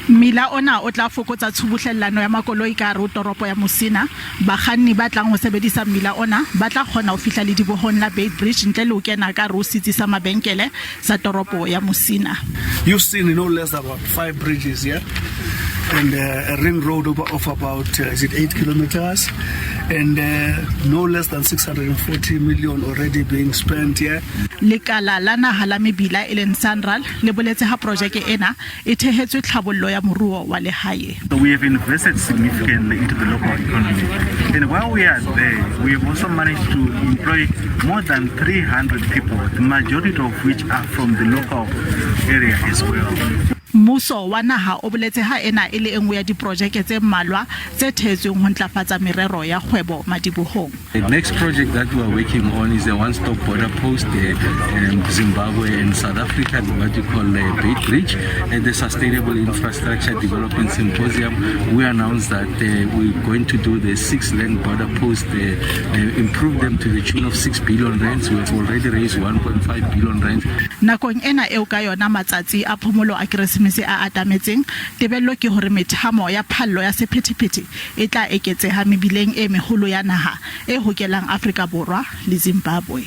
Mmila ona o tla fokotsa tshubuhlellano ya makoloi ka hara toropo ya Musina. Bakganni ba tlang ho sebedisa mmila ona ba tla kgona ho fihla le dibohong la Bridge ntle le ho kena ka hara setsi sa mabenkele sa toropo ya Musina. You've seen no less than about 5 bridges here, and a ring road of about 8 kilometers, and no less than 640 million already being spent here. Lekala la naha la mebila e leng Sanral le boletse ha projeke ena e thehetswe tlhabollo ya moruo wa lehae. We have invested significantly into the local economy, and while we are there, we have also managed to employ more than 300 people, the majority of which are from the local area as well. Mmuso wa naha o boletse ha ena e le engwe ya diprojeke tse mmalwa tse thetsweng ho ntlafatsa merero ya kgwebo madibohong. The next project that we are working on is a one-stop border post in Zimbabwe and South Africa, what we call Bridge, and the Sustainable Infrastructure Development Symposium. We announced that we're going to do the 6-lane border post, improve them to the tune of 6 billion rands. We have already raised 1.5 billion rands. Nakong ena eo ka yona matsatsi a phomolo a Keresemese a atametseng, tebello ke hore methamo ya phallo ya sephethephethe e tla eketseha mebileng e meholo ya naha e hokelang Afrika Borwa le Zimbabwe.